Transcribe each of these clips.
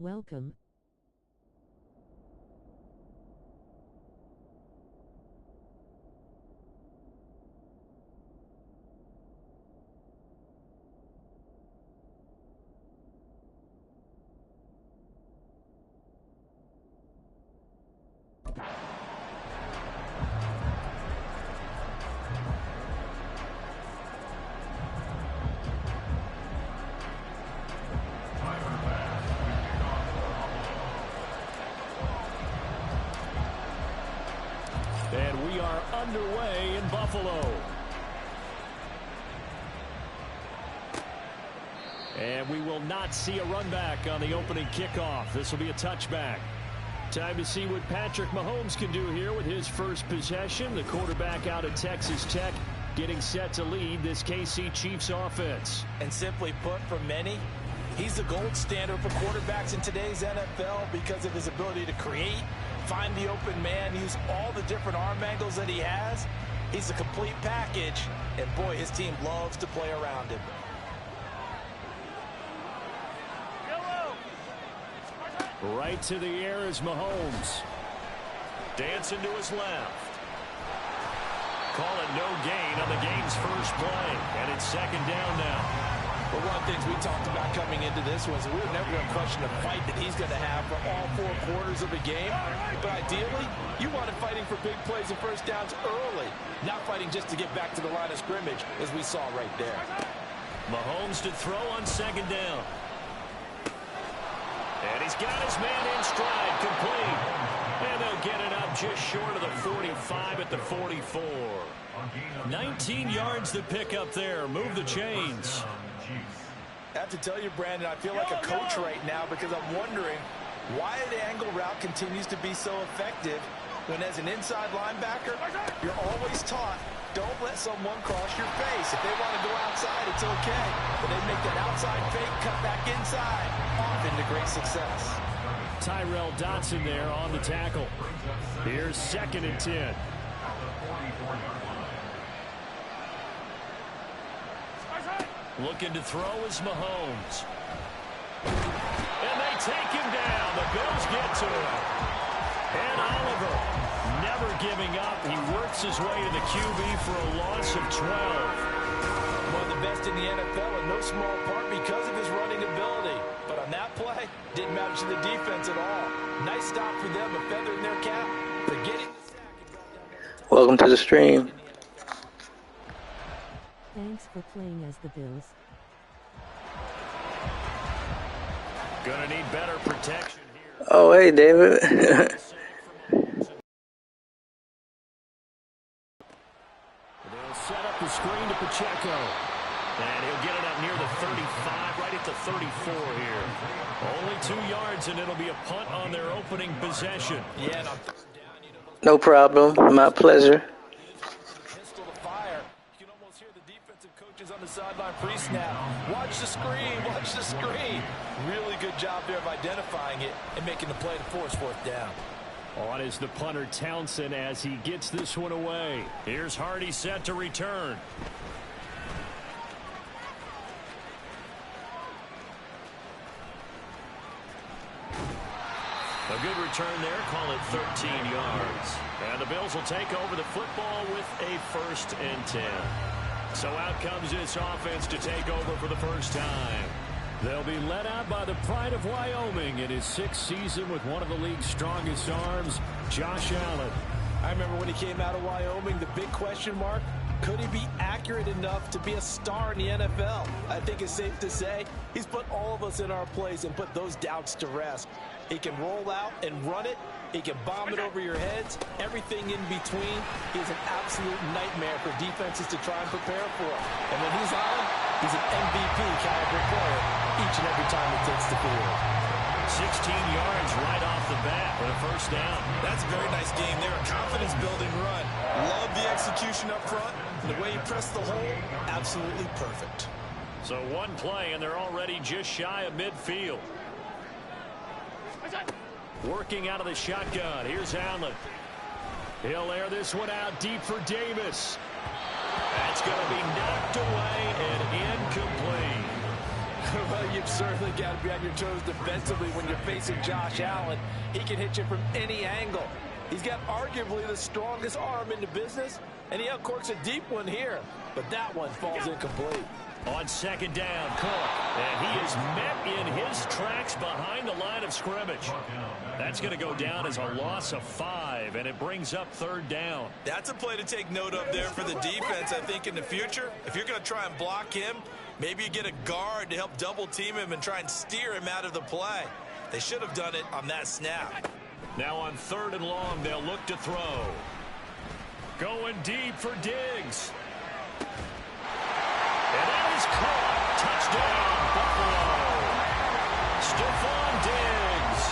Welcome. And we are underway in Buffalo. And we will not see a run back on the opening kickoff. This will be a touchback. Time to see what Patrick Mahomes can do here with his first possession. The quarterback out of Texas Tech getting set to lead this KC Chiefs offense. And simply put, for many, he's the gold standard for quarterbacks in today's NFL because of his ability to create, find the open man, use all the different arm angles that he has. He's a complete package, and boy, his team loves to play around him. Right to the air is Mahomes. Dancing to his left. Call it no gain on the game's first play, and it's second down now. But one of the things we talked about coming into this was we were never going to question the fight that he's going to have for all 4 quarters of a game. But ideally, you want him fighting for big plays and first downs early, not fighting just to get back to the line of scrimmage, as we saw right there. Mahomes to throw on second down. And he's got his man in stride, complete. And they'll get it up just short of the 45 at the 44. 19 yards to pick up there. Move the chains. I have to tell you, Brandon, I feel like a coach right now because I'm wondering why the angle route continues to be so effective when as an inside linebacker, you're always taught, don't let someone cross your face. If they want to go outside, it's okay. But they make that outside fake, cut back inside, off into great success. Tyrell Dotson there on the tackle. Here's 2nd and 10. Looking to throw is Mahomes. And they take him down. The Bills get to him. And Oliver never giving up. He works his way to the QB for a loss of 12. One of the best in the NFL in no small part because of his running ability. But on that play, didn't matter to the defense at all. Nice stop for them, a feather in their cap. They're getting the sack. Welcome to the stream. Thanks for playing as the Bills. Gonna need better protection here. Oh, hey, David. They'll set up the screen to Pacheco. And he'll get it up near the 35, right at the 34 here. Only 2 yards, and it'll be a punt on their opening possession. Yeah, No problem. My pleasure. pistol to fire. You can almost hear the defensive coaches on the sideline pre-snap. Watch the screen, watch the screen. Really good job there of identifying it and making the play to force 4th down. On is the punter Townsend as he gets this one away. Here's Hardy set to return. A good return there, call it 13 yards. And the Bills will take over the football with a 1st and 10. So out comes this offense to take over for the first time. They'll be led out by the pride of Wyoming in his 6th season with one of the league's strongest arms, Josh Allen. I remember when he came out of Wyoming, the big question mark, could he be accurate enough to be a star in the NFL? I think it's safe to say he's put all of us in our place and put those doubts to rest. He can roll out and run it. He can bomb it over your heads. Everything in between. He's an absolute nightmare for defenses to try and prepare for. And when he's on, he's an MVP caliber player each and every time he takes the field. 16 yards right off the bat for the first down. That's a very nice game there. A confidence-building run. Love the execution up front. And the way he pressed the hole, absolutely perfect. So one play, and they're already just shy of midfield. Working out of the shotgun. Here's Allen. He'll air this one out deep for Davis. That's going to be knocked away and incomplete. Well, you've certainly got to be on your toes defensively when you're facing Josh Allen. He can hit you from any angle. He's got arguably the strongest arm in the business, and he uncorks a deep one here. But that one falls incomplete. On second down, Cook. And he is met in his tracks behind the line of scrimmage. That's going to go down as a loss of 5, and it brings up third down. That's a play to take note of there for the defense, I think, in the future. If you're going to try and block him, maybe you get a guard to help double-team him and try and steer him out of the play. They should have done it on that snap. Now on third and long, they'll look to throw. Going deep for Diggs. And that is caught. Touchdown, Buffalo. Stephon Diggs,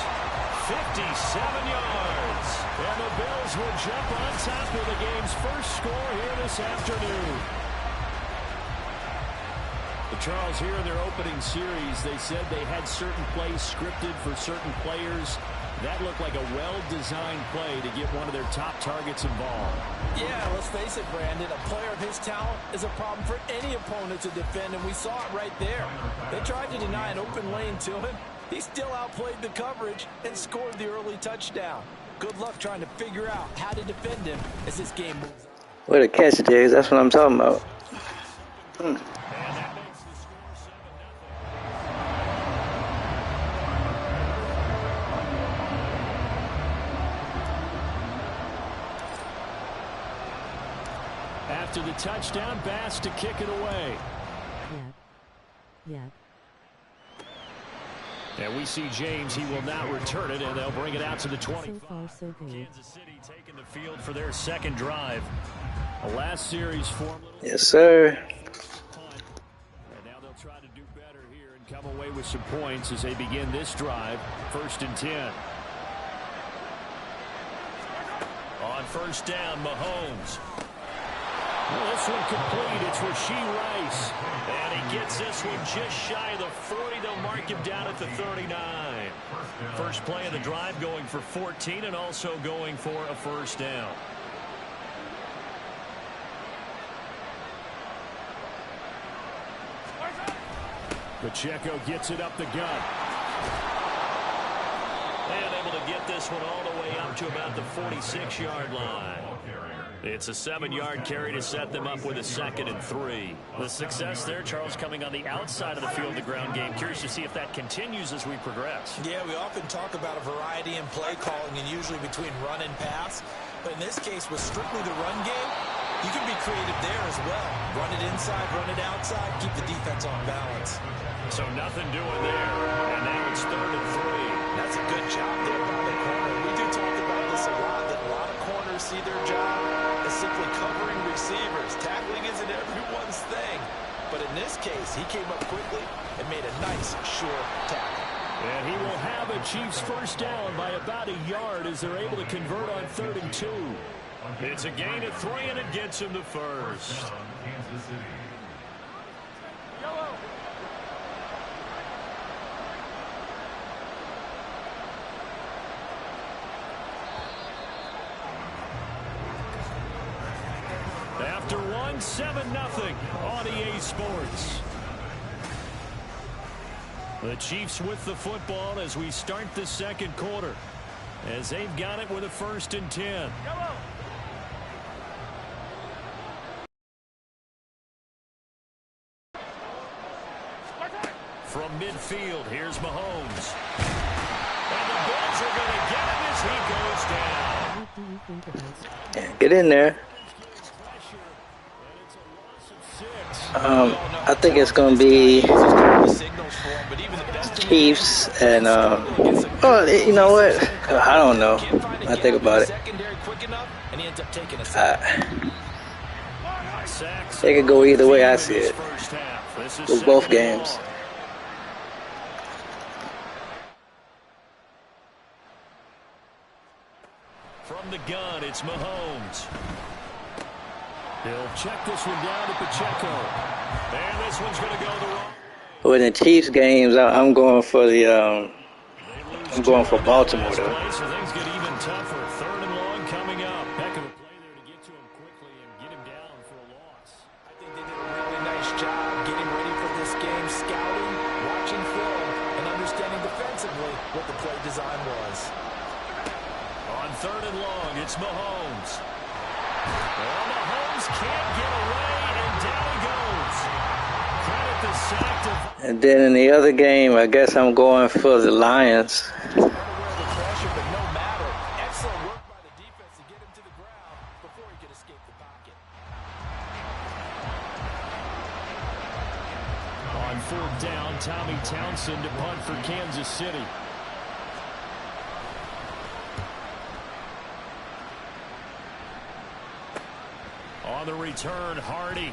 57 yards. And the Bills will jump on top of the game's first score here this afternoon. Charles, here in their opening series, they said they had certain plays scripted for certain players. That looked like a well-designed play to get one of their top targets involved. Yeah, let's face it, Brandon. A player of his talent is a problem for any opponent to defend, and we saw it right there. They tried to deny an open lane to him. He still outplayed the coverage and scored the early touchdown. Good luck trying to figure out how to defend him as this game moves on. What a catch, Diggs. That's what I'm talking about. After the touchdown, Bass to kick it away. Yeah. And we see James. He will not return it, and they'll bring it out to the 25. So far, so good. Kansas City taking the field for their second drive. The last series form. Yes, sir. And now they'll try to do better here and come away with some points as they begin this drive. 1st and 10. On first down, Mahomes. Well, this one complete. It's Rashee Rice. And he gets this one just shy of the 40. They'll mark him down at the 39. First play of the drive going for 14 and also going for a first down. Pacheco gets it up the gut. And able to get this one all the way up to about the 46-yard line. It's a 7-yard carry to set them up with a 2nd and 3. The success there, Charles, coming on the outside of the field, the ground game. Curious to see if that continues as we progress. Yeah, we often talk about a variety in play calling and usually between run and pass. But in this case, with strictly the run game, you can be creative there as well. Run it inside, run it outside, keep the defense on balance. So nothing doing there. And now it's 3rd and 3. That's a good job there by the corner. We do talk about this a lot, that a lot of corners see their job as simply covering receivers. Tackling isn't everyone's thing. But in this case, he came up quickly and made a nice, sure tackle. And he will have a Chiefs first down by about a yard as they're able to convert on 3rd and 2. It's a gain of 3, and it gets him to first. After one, 7-0 on EA Sports. The Chiefs with the football as we start the second quarter, as they've got it with a 1st and 10. From midfield, here's Mahomes. And the Bills are going to get him as he goes down. What do you think about Yeah, get in there. I think it's going to be Chiefs and, oh, you know what? I don't know. I think about it. They could go either way, I see it. With both games. From the gun, it's Mahomes. He'll check this one down to Pacheco. And this one's going to go the wrong. Well, in the Chiefs games, I'm going for the I'm going for Baltimore though. So things get even tougher. 3rd and long coming up. Heck of a play there to get to him quickly and get him down for a loss. I think they did a really nice job getting ready for this game, scouting, what the play design was. On 3rd and long, it's Mahomes. Well, Mahomes can't get away, and down he goes. Credit the sack to... And then in the other game, I guess I'm going for the Lions. Unaware of the pressure, but no matter. Excellent work by the defense to get him to the ground before he could escape the pocket. On 4th down, Tommy Townsend to punt for Kansas City. On the return, Hardy.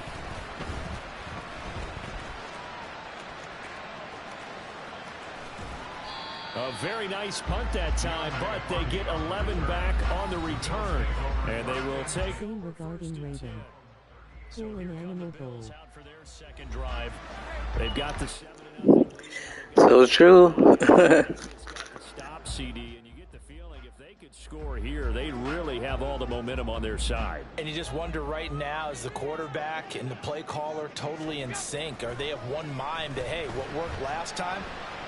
A very nice punt that time, but they get 11 back on the return. And they will take... Same regarding Raven. Pool and Animal Bowl. ...out for their second drive. They've got the 7-0. So true. Stop CD, and you get the feeling if they could score here, they'd really have all the momentum on their side. And you just wonder right now, is the quarterback and the play caller totally in sync? Are they of one mind that, hey, what worked last time?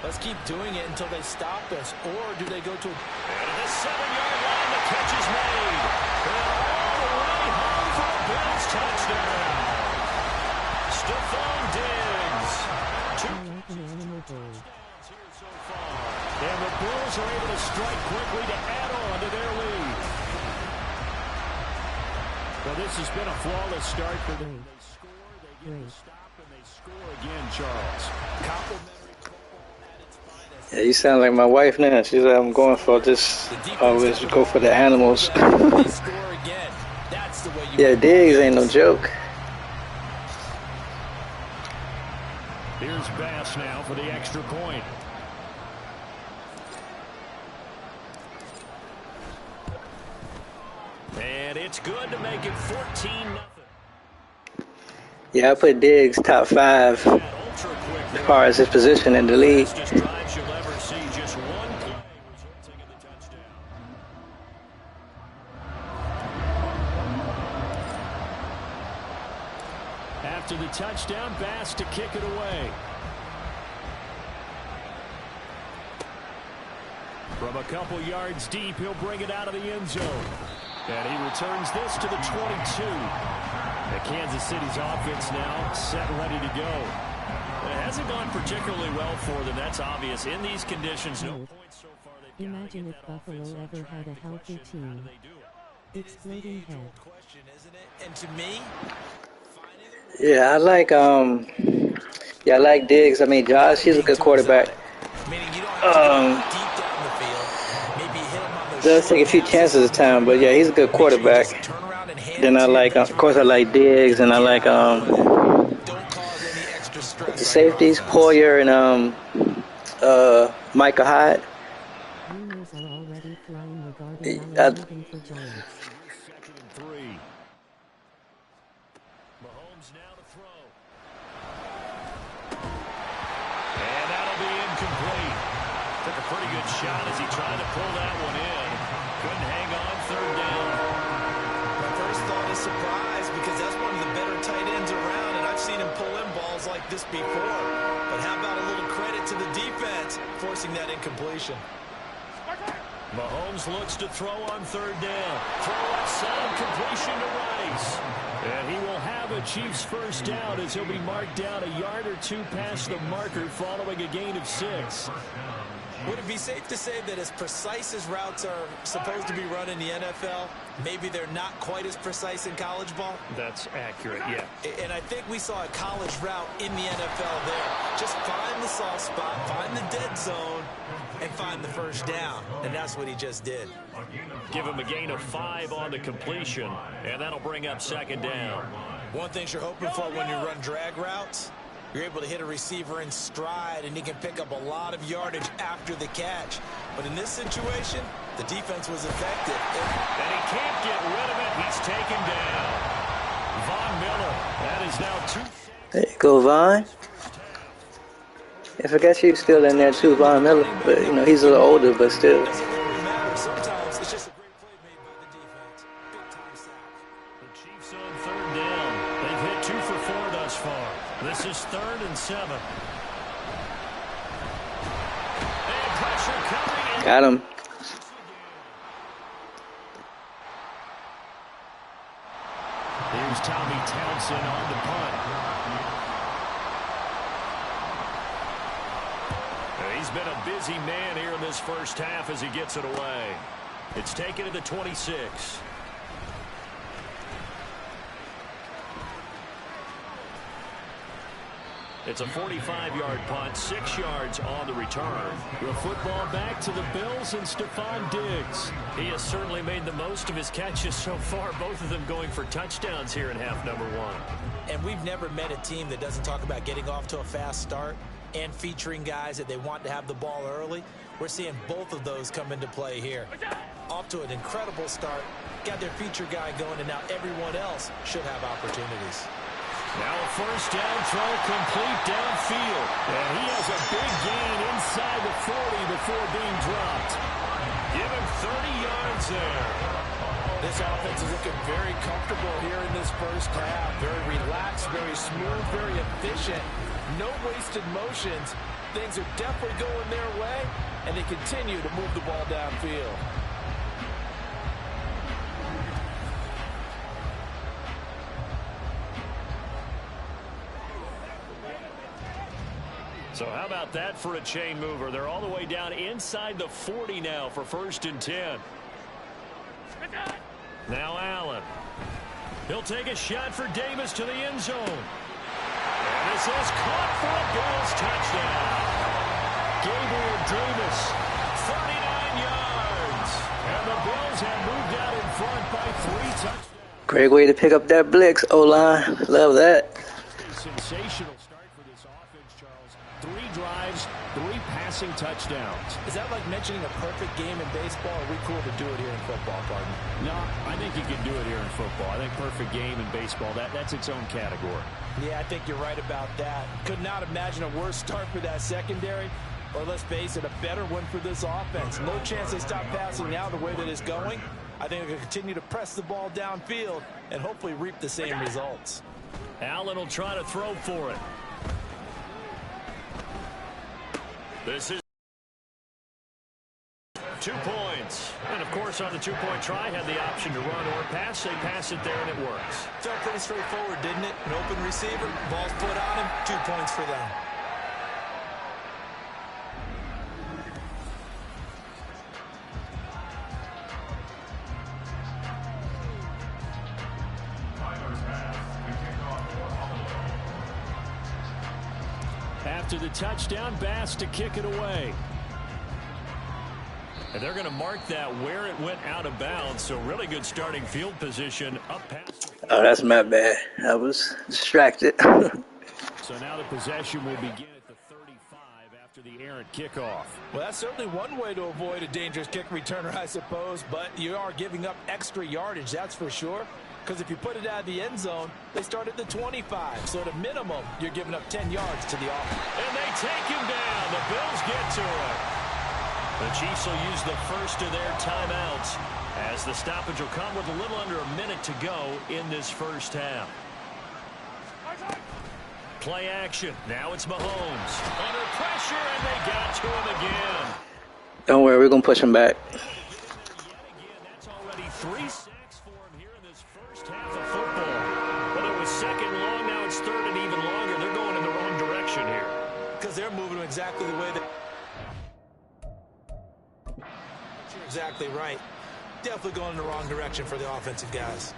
Let's keep doing it until they stop us. Or do they go to... And at the 7-yard line, the catch is made. And all the way home for a Bills touchdown. Stephon Diggs. Like an Animal Bowl. And the Bills are able to strike quickly to add on to their lead. Well, this has been a flawless start for them. They score, they get the stop, and they score again, Charles. Complimentary football at its finest. Yeah, you sound like my wife now. She's like, I'm going for this. Always go for the animals. They score again. That's the way you... Yeah, Diggs ain't no joke. Here's Bass now for the extra point. And it's good to make it 14-0. Yeah, I put Diggs top 5 as far as his position in the league. Fastest drives you'll ever see, just one play resulting in the touchdown. After the touchdown, Bass to kick it away. From a couple yards deep, he'll bring it out of the end zone. And he returns this to the 22. The Kansas City's offense now set ready to go. It hasn't gone particularly well for them, that's obvious. In these conditions, no points so far. Imagine if Buffalo ever had a healthy team. Exploding head. Question, isn't it? And to me... Yeah, I like Diggs. I mean, Josh, he's a good quarterback. Meaning you don't have to go deep down the field. Maybe hit him on those Does take a few chances at time, but yeah, he's a good quarterback. Then I like, of course, I like Diggs, and I like the safeties, Poyer and Micah Hyde. Rumors are already flying regarding I- moving for Giants. 2nd and 3. Mahomes now to throw. And that'll be incomplete. Took a pretty good shot as he tried to pull that one in. Couldn't hang on 3rd down. My first thought is surprise because that's one of the better tight ends around, and I've seen him pull in balls like this before. But how about a little credit to the defense forcing that incompletion? Mahomes looks to throw on 3rd down. Throw outside, completion to Rice. And he will have a Chiefs first down as he'll be marked down a yard or two past the marker following a gain of 6. Would it be safe to say that as precise as routes are supposed to be run in the NFL, maybe they're not quite as precise in college ball? That's accurate, yeah. And I think we saw a college route in the NFL there. Just find the soft spot, find the dead zone, and find the first down. And that's what he just did. Give him a gain of 5 on the completion, and that'll bring up 2nd down. One thing you're hoping for when you run drag routes, you're able to hit a receiver in stride, and he can pick up a lot of yardage after the catch. But in this situation, the defense was effective. And he can't get rid of it. He's taken down. Von Miller, that is now 2. There you go, Von. I forget you're still in there too, Von Miller. But, you know, he's a little older, but still. It doesn't really matter. Sometimes it's just a great play made by the defense. Big time sack. The Chiefs on 3rd down. They've hit 2 for 4 thus far. This is 3rd and 7. And pressure coming. Got him. Here's Tommy Townsend on the punt. He's been a busy man here in this first half as he gets it away. It's taken to the 26. It's a 45-yard punt, 6 yards on the return. The football back to the Bills and Stephon Diggs. He has certainly made the most of his catches so far, both of them going for touchdowns here in half number 1. And we've never met a team that doesn't talk about getting off to a fast start and featuring guys that they want to have the ball early. We're seeing both of those come into play here. Off to an incredible start, got their feature guy going, and now everyone else should have opportunities. Now a first down throw complete downfield. And he has a big gain inside the 40 before being dropped. Give him 30 yards there. This offense is looking very comfortable here in this first half. Very relaxed, very smooth, very efficient. No wasted motions. Things are definitely going their way, and they continue to move the ball downfield. So how about that for a chain mover? They're all the way down inside the 40 now for 1st and 10. Now Allen. He'll take a shot for Davis to the end zone. And this is caught for a Bills touchdown. Gabriel Davis, 39 yards. And the Bills have moved out in front by 3 touchdowns. Great way to pick up that blitz, O-line. Love that. Sensational start for this offense, Charles. 3 drives, 3 passing touchdowns. Is that like mentioning a perfect game in baseball, or are we cool to do it here in football, pardon? No, I think you can do it here in football. I think perfect game in baseball, that's its own category. Yeah, I think you're right about that. Could not imagine a worse start for that secondary, or let's face it, a better one for this offense. No chance they stop passing now the way that it's going. I think they'll continue to press the ball downfield and hopefully reap the same results. Allen will try to throw for it. This is 2 points. And, of course, on the 2-point try, had the option to run or pass. They pass it there, and it works. Felt pretty straightforward, didn't it? An open receiver, ball's put on him, 2 points for them. After the touchdown, Bass to kick it away. And they're going to mark that where it went out of bounds. So really good starting field position up past. Oh, that's my bad. I was distracted. So now the possession will begin at the 35 after the errant kickoff. Well, that's certainly one way to avoid a dangerous kick returner, I suppose. But you are giving up extra yardage, that's for sure. Because if you put it out of the end zone, they start at the 25. So at a minimum, you're giving up 10 yards to the offense. And they take him down. The Bills get to it. The Chiefs will use the first of their timeouts as the stoppage will come with a little under a minute to go in this first half. Play action. Now it's Mahomes. Under pressure, and they got to him again. Don't worry, we're going to push him back. That's already 3 sacks for him here in this first half of football. Well, it was second long. Now it's third and even longer. They're going in the wrong direction here. Because they're moving exactly the way that... You're exactly right. Definitely going in the wrong direction for the offensive guys.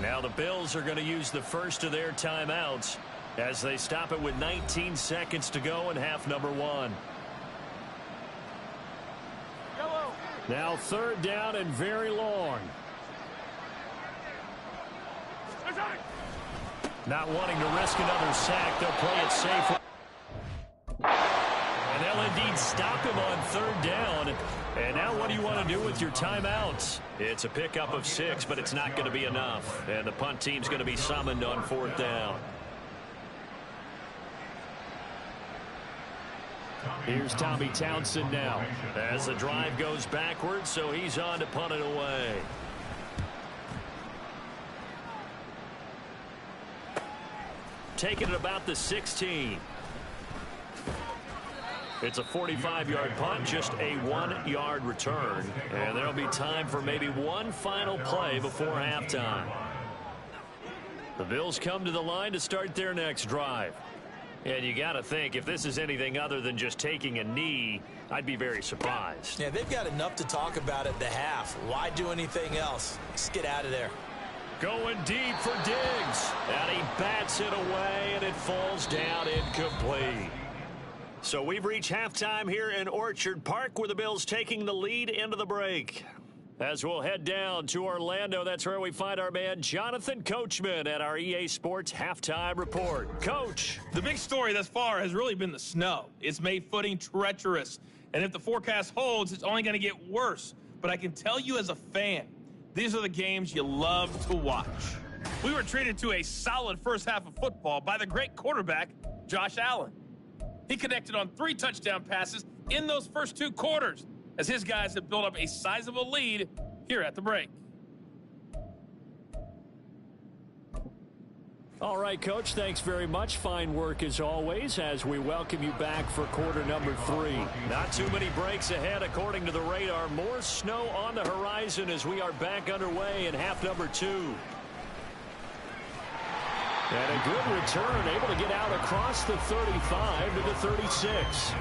Now the Bills are going to use the first of their timeouts as they stop it with 19 seconds to go in half number 1. Now 3rd down and very long. Not wanting to risk another sack, they'll play it safe. And they'll indeed stop him on 3rd down. And now what do you want to do with your timeouts? It's a pickup of 6, but it's not going to be enough. And the punt team's going to be summoned on 4th down. Here's Tommy Townsend now as the drive goes backwards, so he's on to punt it away. Taking it about the 16. It's a 45-yard punt, just a 1-yard return. And there'll be time for maybe one final play before halftime. The Bills come to the line to start their next drive. And you got to think, if this is anything other than just taking a knee, I'd be very surprised. Yeah, they've got enough to talk about at the half. Why do anything else? Just get out of there. Going deep for Diggs. And he bats it away, and it falls down incomplete. So we've reached halftime here in Orchard Park, where the Bills taking the lead into the break. As we'll head down to Orlando, that's where we find our man Jonathan Coachman at our EA Sports Halftime Report. Coach. The big story thus far has really been the snow. It's made footing treacherous. And if the forecast holds, it's only going to get worse. But I can tell you as a fan, these are the games you love to watch. We were treated to a solid first half of football by the great quarterback, Josh Allen. He connected on 3 touchdown passes in those first 2 quarters, as his guys have built up a sizable lead here at the break. All right, Coach, thanks very much. Fine work as always as we welcome you back for quarter number 3. Not too many breaks ahead according to the radar. More snow on the horizon as we are back underway in half number 2. And a good return, able to get out across the 35 to the 36.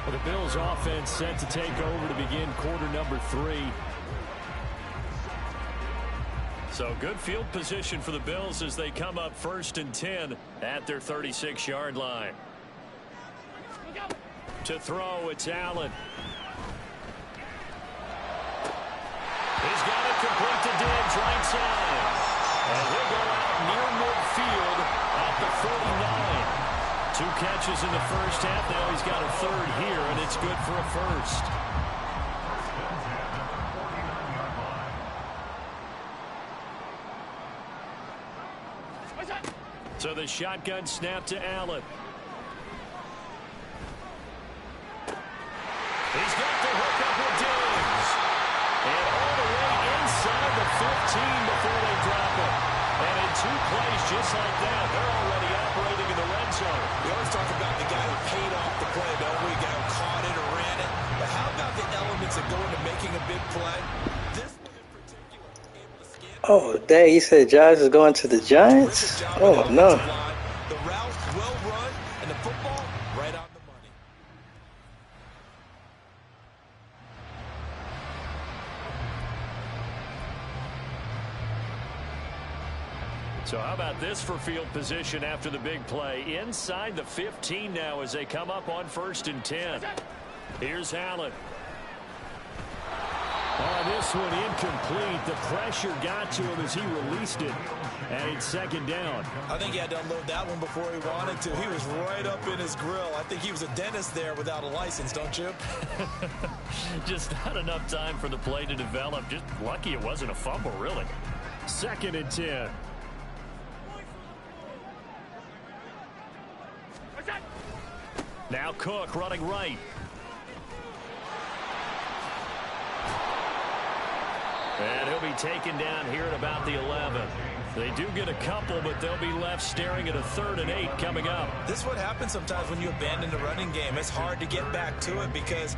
Well, the Bills offense set to take over to begin quarter number 3. So good field position for the Bills as they come up 1st and 10 at their 36-yard line. To throw, it's Allen. He's got it complete to Diggs, right side. And he'll go out near midfield at the 49. 2 catches in the first half. Now he's got a 3rd here, and it's good for a 1st. So the shotgun snap to Allen. He's got the hook up with Diggs. And all the way inside the 15 before they drop it. And in 2 plays just like that, they're already operating in the red zone. We always talk about the guy who paid off the play, don't we? The guy who caught it or ran it. But how about the elements that go into making a big play? This one in particular, able to scan. Oh, dang, you said Josh is going to the Giants? Oh, no. The route well run, and the football right on the money. So how about this for field position after the big play? Inside the 15 now as they come up on 1st and 10. Here's Allen. Oh, this one incomplete. The pressure got to him as he released it. And it's 2nd down. I think he had to unload that one before he wanted to. He was right up in his grill. I think he was a dentist there without a license, don't you? Just not enough time for the play to develop. Just lucky it wasn't a fumble, really. 2nd and 10. Now Cook running right. And he'll be taken down here at about the 11. They do get a couple, but they'll be left staring at a 3rd and 8 coming up. This is what happens sometimes when you abandon the running game. It's hard to get back to it because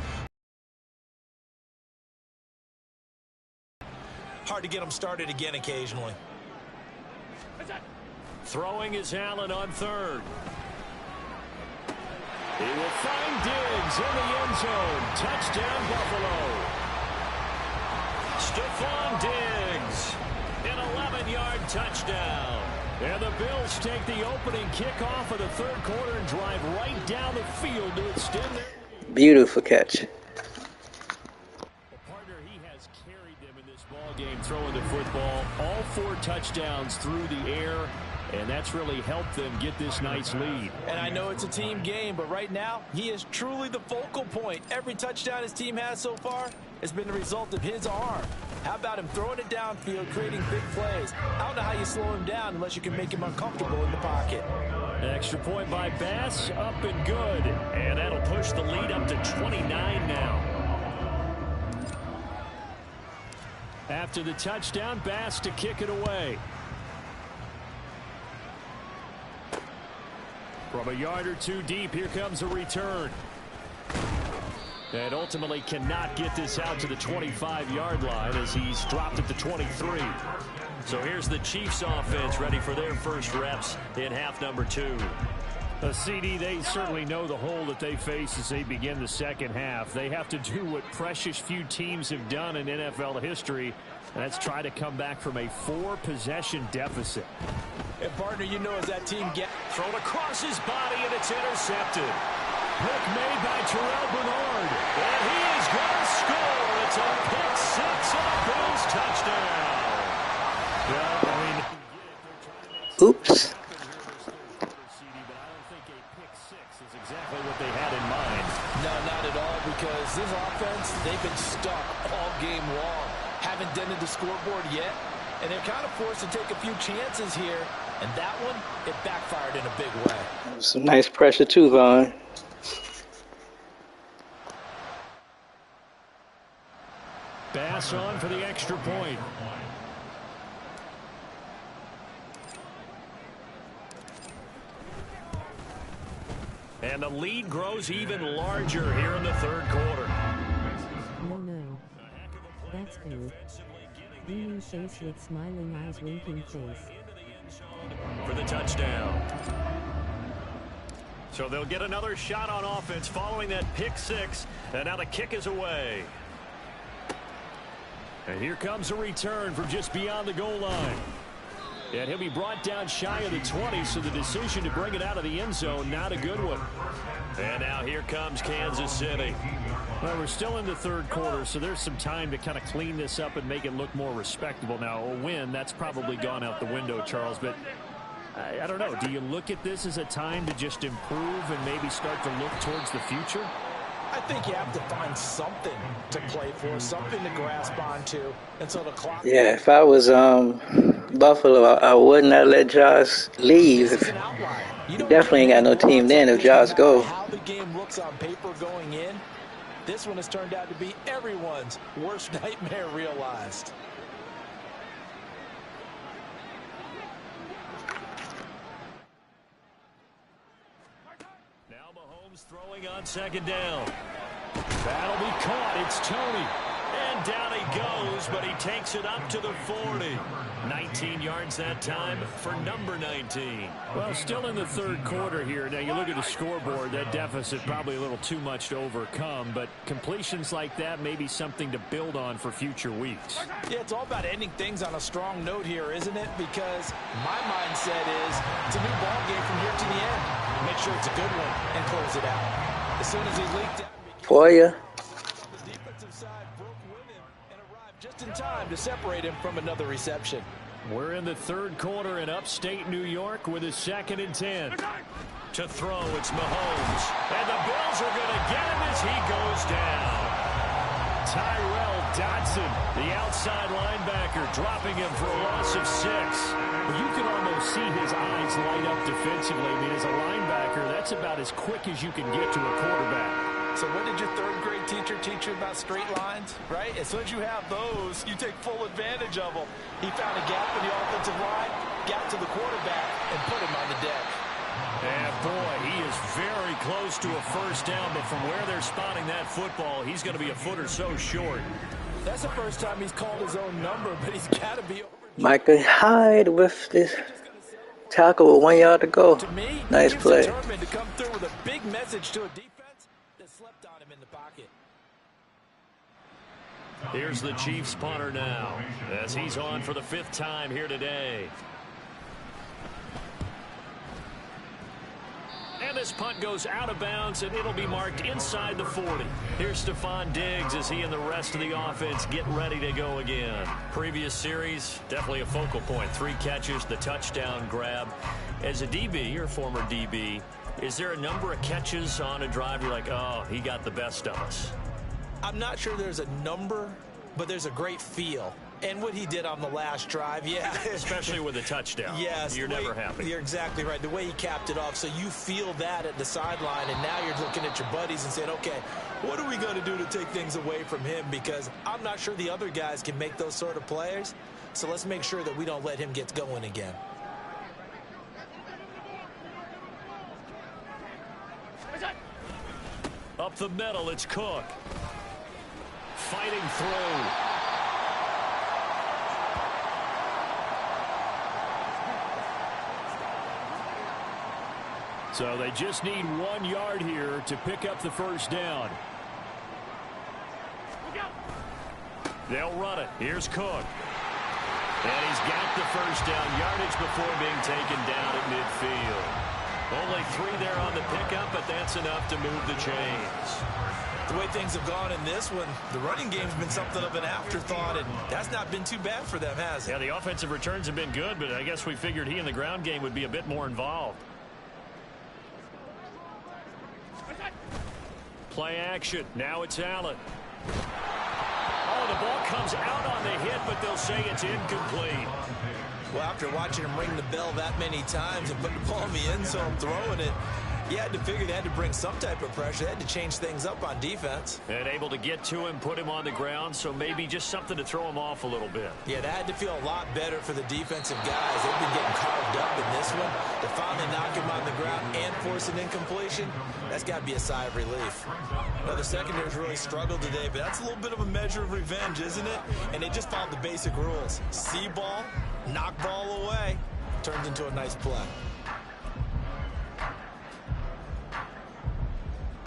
hard to get them started again occasionally. Throwing is Allen on 3rd. He will find Diggs in the end zone. Touchdown, Buffalo. Stephon Diggs, an 11-yard touchdown. And the Bills take the opening kickoff of the 3rd quarter and drive right down the field to extend their... Beautiful catch. Partner, he has carried them in this ball game, throwing the football. All 4 touchdowns through the air. And that's really helped them get this nice lead. And I know it's a team game, but right now, he is truly the focal point. Every touchdown his team has so far has been the result of his arm. How about him throwing it downfield, creating big plays? I don't know how you slow him down unless you can make him uncomfortable in the pocket. An extra point by Bass, up and good. And that'll push the lead up to 29 now. After the touchdown, Bass to kick it away. From a yard or 2 deep, here comes a return. And ultimately cannot get this out to the 25-yard line as he's dropped at the 23. So here's the Chiefs offense ready for their first reps in half number 2. CD, they certainly know the hole that they face as they begin the second half. They have to do what precious few teams have done in NFL history, and that's try to come back from a 4-possession deficit. And partner, you know, as that team gets thrown across his body, and it's intercepted. Pick made by Terrell Bernard, and he is going to score. It's a pick 6 and a Bills touchdown. Yeah, I mean, Oops. Exactly what they had in mind. No, not at all, because this offense, they've been stuck all game long. Haven't dented the scoreboard yet, and they're kind of forced to take a few chances here, and that one, it backfired in a big way. Some nice pressure too, Vaughn. Bass on for the extra point. And the lead grows even larger here in the third quarter. No. That's good. Beaming face with smiling eyes, winking face. For the touchdown. So they'll get another shot on offense following that pick 6. And now the kick is away. And here comes a return from just beyond the goal line. And he'll be brought down shy of the 20, so the decision to bring it out of the end zone, not a good one. And now here comes Kansas City. Well, we're still in the third quarter, so there's some time to kind of clean this up and make it look more respectable. Now, a win, that's probably gone out the window, Charles, but I don't know. Do you look at this as a time to just improve and maybe start to look towards the future? I think you have to find something to play for, something to grasp onto, and so the clock. Yeah, if I was Buffalo, I would not let Josh leave. He definitely ain't got no team then if Josh go. How the game looks on paper going in, this one has turned out to be everyone's worst nightmare realized. Now Mahomes throwing on second down. That'll be caught. It's Tony. And down he goes, but he takes it up to the 40. 19 yards that time for number 19. Well, still in the third quarter here. Now, you look at the scoreboard, that deficit probably a little too much to overcome, but completions like that may be something to build on for future weeks. Yeah, it's all about ending things on a strong note here, isn't it? Because my mindset is it's a new ball game from here to the end. Make sure it's a good one and close it out. As soon as he leaked out, For you. the defensive side broke with him and arrived just in time to separate him from another reception. We're in the third quarter in upstate New York with a 2nd and 10. To throw, it's Mahomes. And the Bills are going to get him as he goes down. Tyrell Dodson, the outside linebacker, dropping him for a loss of 6. You can almost see his eyes light up defensively. I mean, as a linebacker, that's about as quick as you can get to a quarterback. So what did your third-grade teacher teach you about straight lines, right? As soon as you have those, you take full advantage of them. He found a gap in the offensive line, got to the quarterback, and put him on the deck. And, boy, he is very close to a first down, but from where they're spotting that football, he's going to be a foot or so short. That's the first time he's called his own number, but he's got to be over. Micah Hyde with this tackle with 1 yard to go. To me, Nice he's play. determined to come through with a big message to a defense that slept on him in the pocket. Here's the Chiefs punter now as he's on for the 5th time here today. And this punt goes out of bounds, and it'll be marked inside the 40. Here's Stephon Diggs as he and the rest of the offense get ready to go again. Previous series, definitely a focal point. 3 catches, the touchdown grab. As a DB, or former DB, is there a number of catches on a drive you're like, oh, he got the best of us? I'm not sure there's a number, but there's a great feel. And what he did on the last drive, yeah. Especially with a touchdown. Yes. You're never happy. You're exactly right. The way he capped it off, so you feel that at the sideline, and now you're looking at your buddies and saying, okay, what are we going to do to take things away from him? Because I'm not sure the other guys can make those sort of plays. So let's make sure that we don't let him get going again. Up the middle, it's Cook. Fighting through. So they just need 1 yard here to pick up the first down. They'll run it. Here's Cook. And he's got the first down yardage before being taken down at midfield. Only 3 there on the pickup, but that's enough to move the chains. The way things have gone in this one, the running game's been something of an afterthought, and that's not been too bad for them, has it? Yeah, the offensive returns have been good, but I guess we figured he in the ground game would be a bit more involved. Play action. Now it's Allen. Oh, the ball comes out on the hit, but they'll say it's incomplete. Well, after watching him ring the bell that many times and putting the ball in the end zone, throwing it, you had to figure they had to bring some type of pressure. They had to change things up on defense. And able to get to him, put him on the ground, so maybe just something to throw him off a little bit. Yeah, that had to feel a lot better for the defensive guys. They've been getting carved up in this one. To finally knock him on the ground and force an incompletion, that's got to be a sigh of relief. Now, the secondary's really struggled today, but that's a little bit of a measure of revenge, isn't it? And they just followed the basic rules. See ball, knock ball away, turns into a nice play.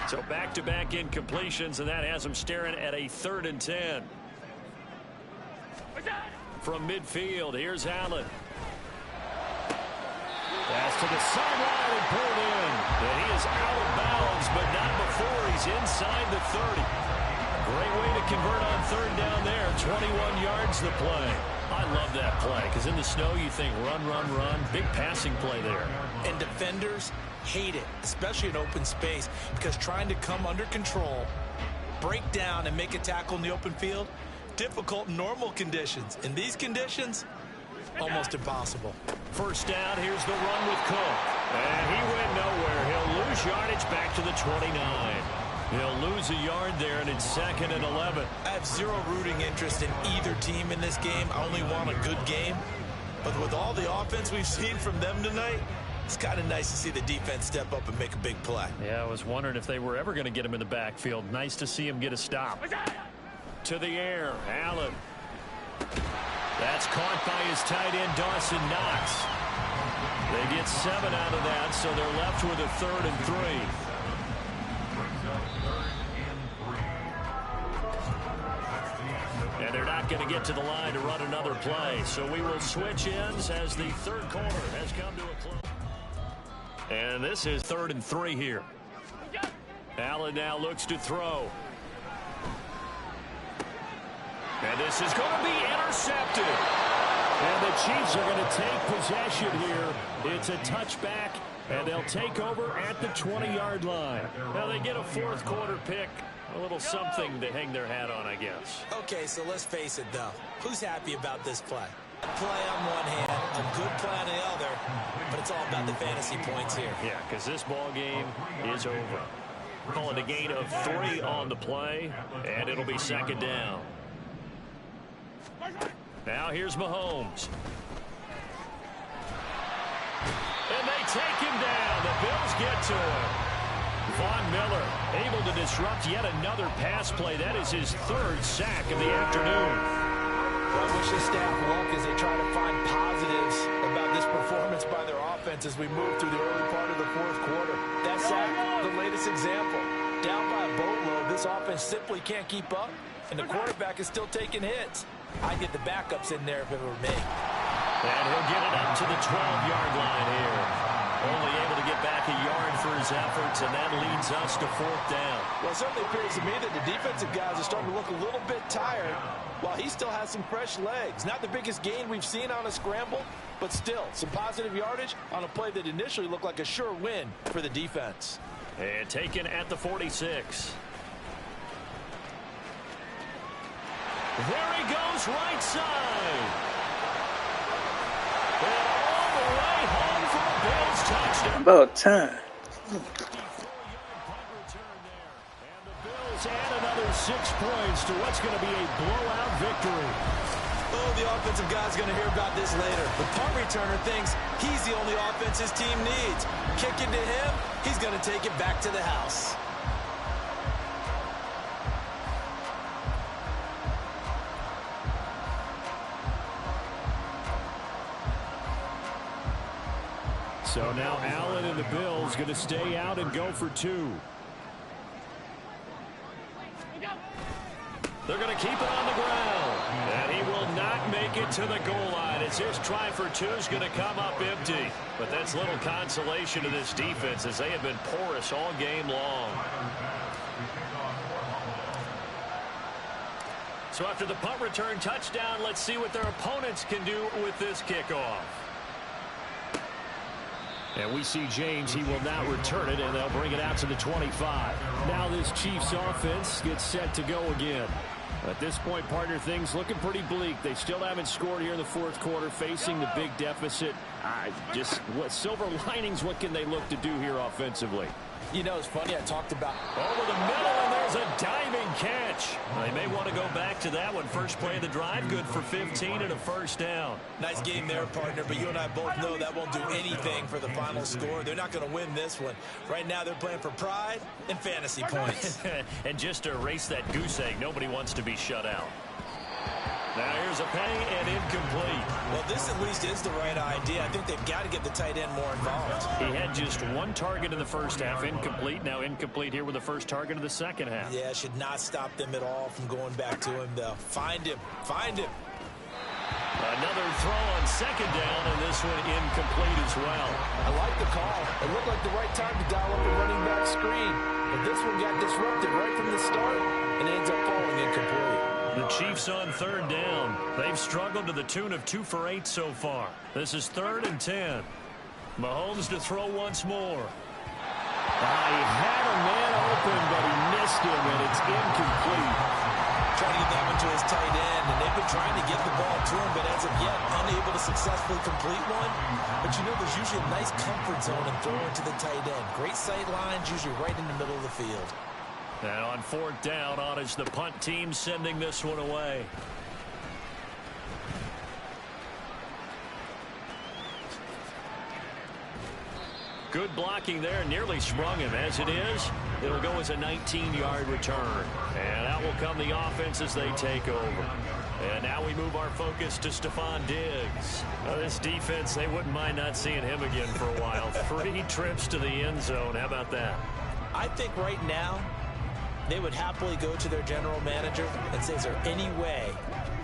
So back-to-back incompletions, and that has them staring at a 3rd and 10. From midfield, here's Allen. Pass to the sideline and pulled in. And he is out of bounds, but not before he's inside the 30. Great way to convert on 3rd down there. 21 yards the play. I love that play, because in the snow you think run, run, run. Big passing play there. And defenders hate it, especially in open space, because trying to come under control, break down, and make a tackle in the open field, difficult in normal conditions. In these conditions, almost impossible. First down, here's the run with Cook. And he went nowhere. He'll lose yardage back to the 29. He'll lose a yard there, and it's 2nd and 11. I have zero rooting interest in either team in this game. I only want a good game. But with all the offense we've seen from them tonight, it's kind of nice to see the defense step up and make a big play. Yeah, I was wondering if they were ever going to get him in the backfield. Nice to see him get a stop. To the air, Allen. That's caught by his tight end, Dawson Knox. They get 7 out of that, so they're left with a 3rd and 3. And they're not going to get to the line to run another play. So we will switch ends as the 3rd quarter has come to a close. And this is 3rd and 3 here. Allen now looks to throw. And this is going to be intercepted. And the Chiefs are going to take possession here. It's a touchback, and they'll take over at the 20-yard line. Now they get a 4th quarter pick. A little something to hang their hat on, I guess. Okay, so let's face it, though. Who's happy about this play? A play on one hand, a good play on the other, but it's all about the fantasy points here. Yeah, because this ball game is over. Call it a gain of 3 on the play, and it'll be 2nd down. Now here's Mahomes. And they take him down. The Bills get to him. Von Miller able to disrupt yet another pass play. That is his 3rd sack of the afternoon. Well, I wish the staff luck as they try to find positives about this performance by their offense as we move through the early part of the 4th quarter. That sack, the latest example. Down by a boatload, this offense simply can't keep up, and the quarterback is still taking hits. I'd get the backups in there if it were me. And he'll get it up to the 12-yard line here. Only able to get back a yard for his efforts, and that leads us to 4th down. Well, it certainly appears to me that the defensive guys are starting to look a little bit tired while he still has some fresh legs. Not the biggest gain we've seen on a scramble, but still some positive yardage on a play that initially looked like a sure win for the defense. And taken at the 46. There he goes, right side. And all the way home for a Bills touchdown. About time. And the Bills add another 6 points to what's going to be a blowout victory. Oh, the offensive guy's going to hear about this later. The punt returner thinks he's the only offense his team needs. Kick it to him, he's going to take it back to the house. So now Allen and the Bills going to stay out and go for 2. They're going to keep it on the ground. And he will not make it to the goal line. It's his try for 2 is going to come up empty. But that's little consolation to this defense as they have been porous all game long. So after the punt return touchdown, let's see what their opponents can do with this kickoff. And we see James, he will not return it, and they'll bring it out to the 25. Now this Chiefs offense gets set to go again. At this point, partner, things looking pretty bleak. They still haven't scored here in the fourth quarter, facing the big deficit. Just what silver linings, what can they look to do here offensively? You know, it's funny, I talked about over the middle, and there's a diving catch. They may want to go back to that one. First play of the drive, good for 15 and a first down. Nice game there, partner, but you and I both know that won't do anything for the final score. They're not going to win this one. Right now, they're playing for pride and fantasy points. And just to erase that goose egg, nobody wants to be shut out. Now here's a penny and incomplete. Well, this at least is the right idea. I think they've got to get the tight end more involved. He had just 1 target in the first half, incomplete. Now incomplete here with the first target of the second half. Yeah, should not stop them at all from going back to him, though. Find him. Find him. Another throw on second down, and this one incomplete as well. I like the call. It looked like the right time to dial up a running back screen. But this one got disrupted right from the start and ends up falling incomplete. The Chiefs on third down. They've struggled to the tune of 2 for 8 so far. This is 3rd and 10. Mahomes to throw once more. He had a man open, but he missed him, and it's incomplete. Trying to get that one to his tight end, and they've been trying to get the ball to him, but as of yet, unable to successfully complete one. But you know, there's usually a nice comfort zone in throwing to the tight end. Great sight lines, usually right in the middle of the field. And on 4th down, on is the punt team sending this one away. Good blocking there, nearly sprung him. As it is, it'll go as a 19-yard return. And out will come the offense as they take over. And now we move our focus to Stephon Diggs. This defense, they wouldn't mind not seeing him again for a while. 3 trips to the end zone. How about that? I think right now, they would happily go to their general manager and say, is there any way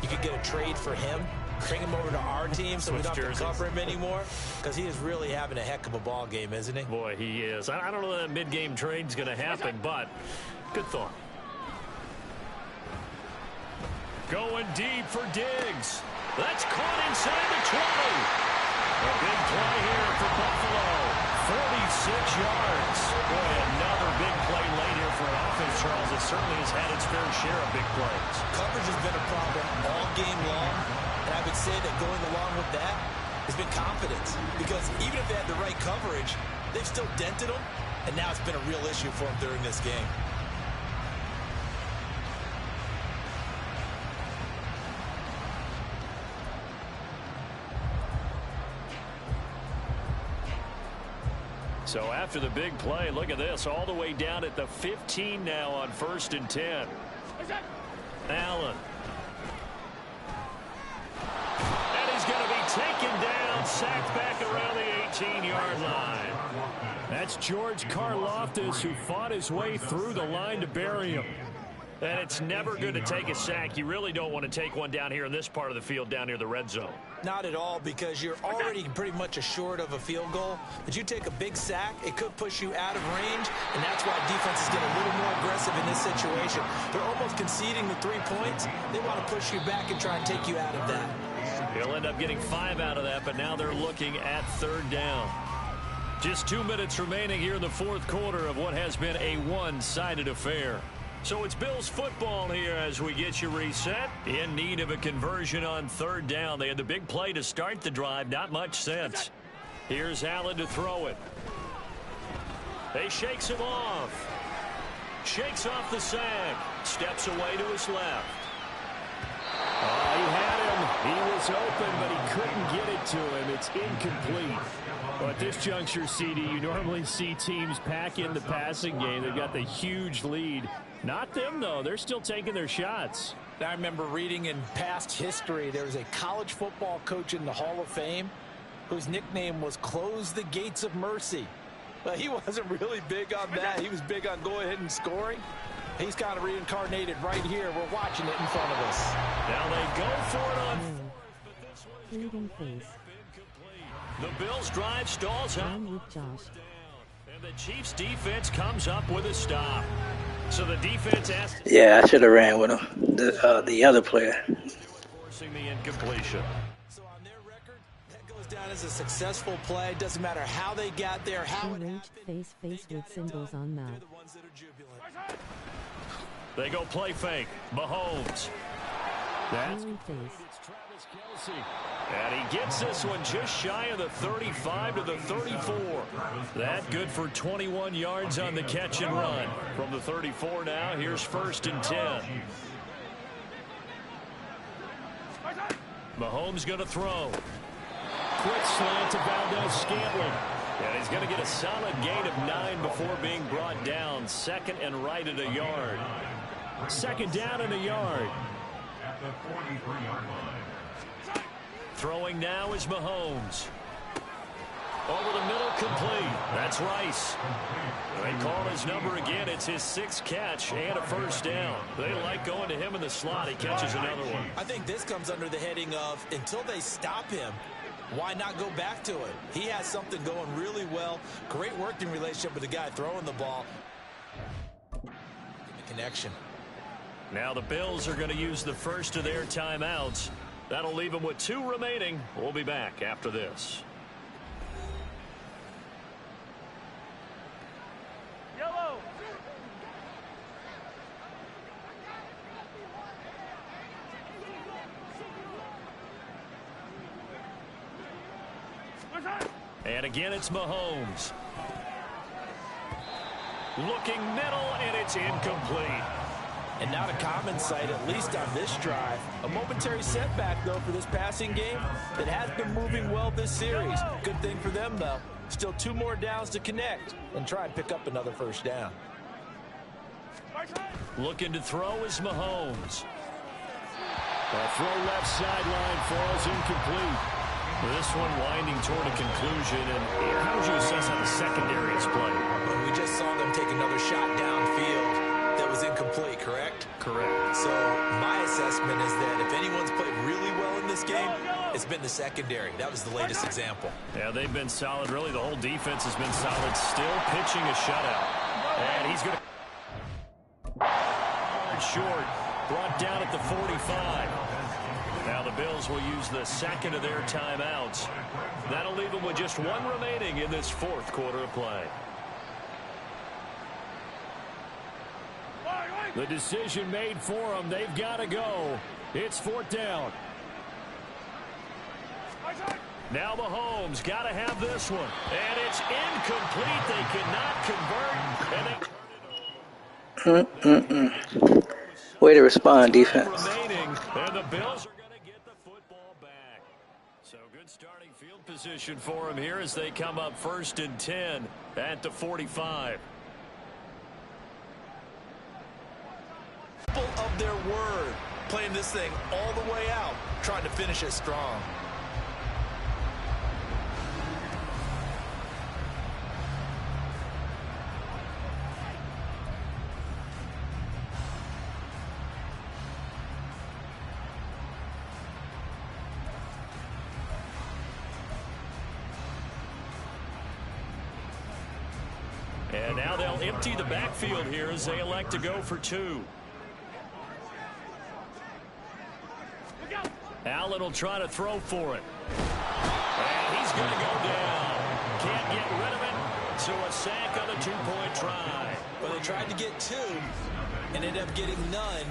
you could get a trade for him? Bring him over to our team so we don't have to cover him anymore? Because he is really having a heck of a ball game, isn't he? Boy, he is. I don't know that mid-game trade's going to happen, but good thought. Going deep for Diggs. That's caught inside the 20. A big play here for Buffalo. 46 yards. Boy, another big play late here for an offense, Charles. It certainly has had its fair share of big plays. Coverage has been a problem all game long, and I would say that going along with that has been confidence. Because even if they had the right coverage, they've still dented them, and now it's been a real issue for them during this game. So after the big play, look at this, all the way down at the 15 now on 1st and 10. Allen. And he's going to be taken down, sacked back around the 18-yard line. That's George Karlaftis, who fought his way through the line to bury him. And it's never good to take a sack. You really don't want to take one down here in this part of the field, down near the red zone. Not at all, because you're already pretty much assured of a field goal. But you take a big sack, it could push you out of range, and that's why defenses get a little more aggressive in this situation. They're almost conceding the 3 points. They want to push you back and try and take you out of that. He'll end up getting 5 out of that, but now they're looking at 3rd down. Just 2 minutes remaining here in the 4th quarter of what has been a one-sided affair. So it's Bills football here as we get you reset. In need of a conversion on 3rd down. They had the big play to start the drive. Not much sense. Here's Allen to throw it. He shakes him off. Shakes off the sack. Steps away to his left. He had him. He was open, but he couldn't get it to him. It's incomplete. Well, at this juncture, CD, you normally see teams pack in the passing game. They've got the huge lead. Not them, though. They're still taking their shots. I remember reading in past history, there was a college football coach in the Hall of Fame whose nickname was Close the Gates of Mercy. But he wasn't really big on that. He was big on going ahead and scoring. He's kind of reincarnated right here. We're watching it in front of us. Now they go for it on fourth, but this one is going to be incomplete. The Bills drive stalls out. I'm with Josh. And the Chiefs defense comes up with a stop. So the defense asked. Yeah, I should have ran with him. The other player. Forcing the incompletion. So on their record, that goes down as a successful play. Doesn't matter how they got there, how it happened. Face with symbols on mouth. They're the ones that are jubilant. They go play fake. Mahomes. That's and he gets this one just shy of the 35 to the 34. That good for 21 yards on the catch and run. From the 34 now, here's 1st and 10. Mahomes going to throw. Quick slant to Valdez-Scantling. And he's going to get a solid gain of 9 before being brought down. 2nd and right at a yard. 2nd down and a yard. At the 43-yard line. Throwing now is Mahomes. Over the middle, complete. That's Rice. They call his number again. It's his 6th catch and a 1st down. They like going to him in the slot. He catches another one. I think this comes under the heading of until they stop him, why not go back to it? He has something going really well. Great working relationship with the guy throwing the ball. The connection. Now the Bills are going to use the first of their timeouts. That'll leave them with 2 remaining. We'll be back after this. Yellow. And again, it's Mahomes. Looking middle, and it's incomplete. And not a common sight, at least on this drive. A momentary setback, though, for this passing game that has been moving well this series. Good thing for them, though. Still 2 more downs to connect and try and pick up another 1st down. Looking to throw is Mahomes. A throw left sideline falls incomplete. This one winding toward a conclusion. And how would you assess how the secondary is played? Well, we just saw them take another shot downfield. That was incomplete, correct? Correct. So my assessment is that if anyone's played really well in this game, it's been the secondary. That was the latest example. Yeah, they've been solid. Really, the whole defense has been solid. Still pitching a shutout. And he's going to... Short. Brought down at the 45. Now the Bills will use the 2nd of their timeouts. That'll leave them with just 1 remaining in this 4th quarter of play. The decision made for them. They've got to go. It's 4th down. Now Mahomes got to have this one. And it's incomplete. They cannot convert. Way to respond, defense. Remaining, and the Bills are going to get the football back. So good starting field position for them here as they come up 1st and 10 at the 45. Of their word, playing this thing all the way out, trying to finish it strong. And now they'll empty the backfield here as they elect to go for 2. Allen will try to throw for it. And he's going to go down. Can't get rid of it. So a sack on the 2-point try. Well, they tried to get 2 and ended up getting none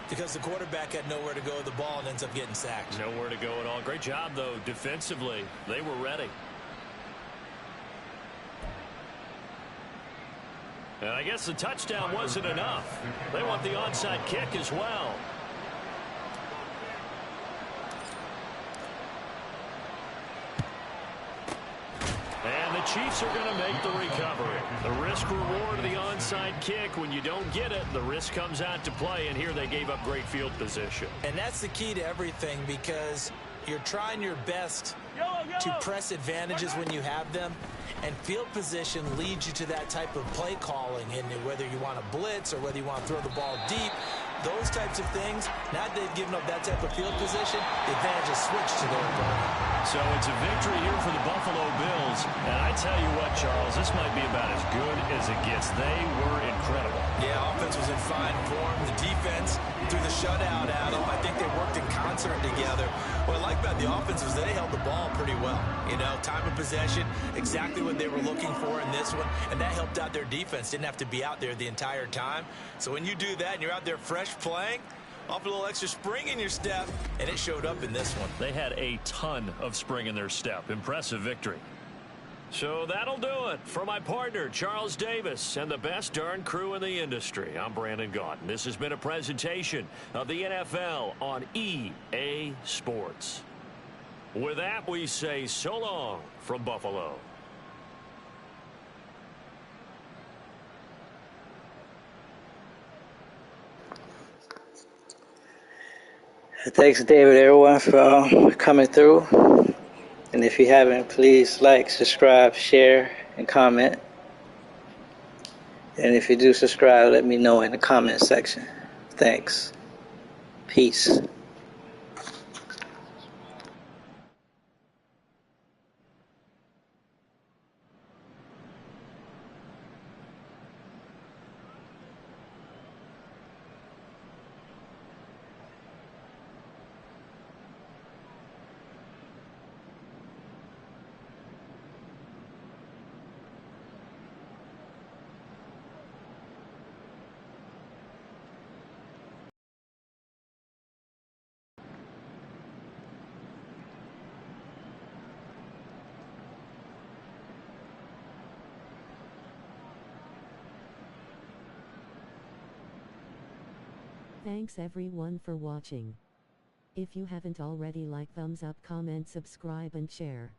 because the quarterback had nowhere to go with the ball and ends up getting sacked. Nowhere to go at all. Great job, though, defensively. They were ready. And I guess the touchdown wasn't enough. They want the onside kick as well. And the Chiefs are going to make the recovery. The risk-reward of the onside kick. When you don't get it, the risk comes out to play, and here they gave up great field position. And that's the key to everything, because You're trying your best to press advantages when you have them, and field position leads you to that type of play calling. And whether you want to blitz or whether you want to throw the ball deep, those types of things, now that they've given up that type of field position, the advantage is switched to their opponent. So it's a victory here for the Buffalo Bills. And I tell you what, Charles, this might be about as good as it gets. They were incredible. Yeah, offense was in fine form. The defense threw the shutout at them. I think they worked in concert together. What I like about the offense was they held the ball pretty well. You know, time of possession, exactly what they were looking for in this one, and that helped out their defense. Didn't have to be out there the entire time. So when you do that and you're out there fresh playing, off a little extra spring in your step, and it showed up in this one. They had a ton of spring in their step. Impressive victory. So that'll do it for my partner, Charles Davis, and the best darn crew in the industry. I'm Brandon Gaudin. This has been a presentation of the NFL on EA Sports. With that, we say so long from Buffalo. Thanks, David, everyone, for coming through. And if you haven't, please like, subscribe, share, and comment. And if you do subscribe, let me know in the comment section. Thanks. Peace. Thanks everyone for watching. If you haven't already, like, thumbs up, comment, subscribe and share.